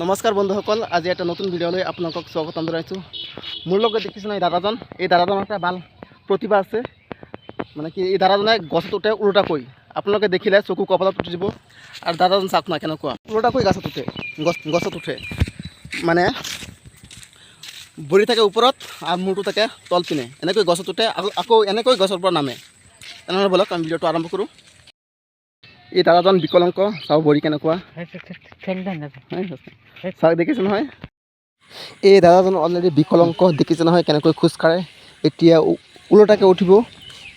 নমস্কাৰ বন্ধুসকল, আজি এটা নতুন ভিডিঅ'লৈ আপোনালোকক স্বাগতম জনাইছোঁ। মোৰ লগত দেখিছেনে এই দাদাজন, এই দাদাজনৰ এটা ভাল প্ৰতিভা আছে। মানে কি এই দাদাজনে গছত উঠে উলোটাকৈ। আপোনালোকে দেখিলে চকু কপালত উঠি যাব। আৰু দাদাজন চাওক না কেনেকুৱা উলোটাকৈ গছত উঠে, গছত উঠে মানে ভৰি থাকে ওপৰত আৰু মূৰটো থাকে তল পিনে, এনেকৈ গছত উঠে আকৌ এনেকৈ গছৰ পৰা নামে। তেনেহ'লে ব'লক আমি ভিডিঅ'টো আৰম্ভ কৰোঁ। এই দাদাজন বিকলাংগ, চাওঁ ভৰি কেনেকুৱা চাওক, দেখিছে নহয় এই দাদাজন অলৰেডি বিকলাংগ, দেখিছে নহয় কেনেকৈ খোজকাঢ়ে। এতিয়া ওলোটাকৈ উঠিব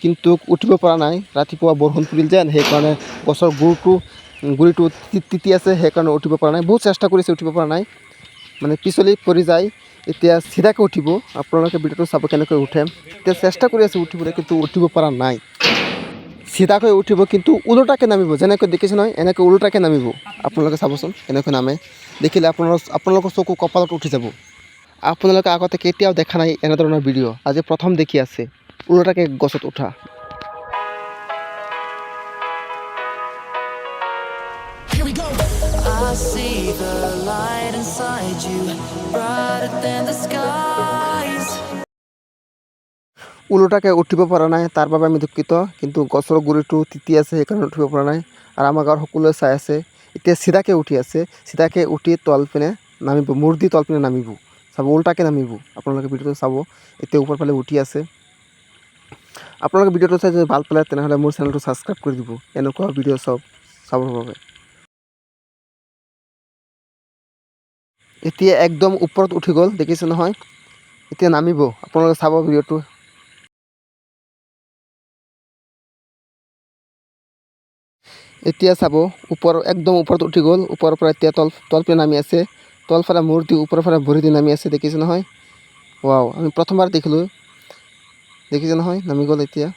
কিন্তু উঠিব পৰা নাই। ৰাতিপুৱা বৰষুণ পৰিল যেন, সেইকাৰণে গছৰ গুৰিটো তিতি আছে, সেইকাৰণে উঠিব পৰা নাই। বহুত চেষ্টা কৰিছে, উঠিব পৰা নাই, মানে পিছলি পৰি যায়। এতিয়া চিধাকৈ উঠিব। আপোনালোকে ভিডিঅ'টো চাব কেনেকৈ উঠে। এতিয়া চেষ্টা কৰি আছে উঠিবলৈ, কিন্তু উঠিব পৰা নাই। চিধাকৈ উঠিব কিন্তু ওলোটাকৈ নামিব, যেনেকৈ দেখিছে নহয় এনেকৈ ওলোটাকৈ নামিব। আপোনালোকে চাবচোন কেনেকৈ নামে, দেখিলে আপোনালোকৰ চকু কপালত উঠি যাব। আপোনালোকে আগতে কেতিয়াও দেখা নাই এনেধৰণৰ ভিডিঅ', আজি প্ৰথম দেখি আছে ওলোটাকৈ গছত উঠা। I see the light inside you, brighter than the skies. ওলোটাকৈ উঠিব পৰা নাই, তাৰ বাবে আমি দুঃখিত। কিন্তু গছৰ গুৰিটো তিতি আছে, সেইকাৰণে উঠিব পৰা নাই। আৰু আমাৰ গাঁৱৰ সকলোৱে চাই আছে। এতিয়া চিধাকৈ উঠি আছে, চিধাকৈ উঠি তল পিনে নামিব, মূৰ দি তল পিনে নামিব। চাব, ওলোটাকৈ নামিব। আপোনালোকে ভিডিঅ'টো চাব। এতিয়া ওপৰ ফালে উঠি আছে। আপোনালোকে ভিডিঅ'টো চাই যদি ভাল পালে তেনেহ'লে মোৰ চেনেলটো ছাবস্ক্ৰাইব কৰি দিব, এনেকুৱা ভিডিঅ' চাবৰ বাবে। এতিয়া একদম ওপৰত উঠি গ'ল, দেখিছে নহয়। এতিয়া নামিব, আপোনালোকে চাব ভিডিঅ'টো। এতিয়া চাব, একদম ওপৰত উঠি গ'ল। ওপৰৰ পৰা এতিয়া তলপিনে নামি আছে। তলফালে মূৰ দি ওপৰৰ ফালে ভৰি দি নামি আছে, দেখিছে নহয়। ৱাও, আমি প্ৰথমবাৰ দেখিলোঁ, দেখিছে নহয় নামি গ'ল এতিয়া।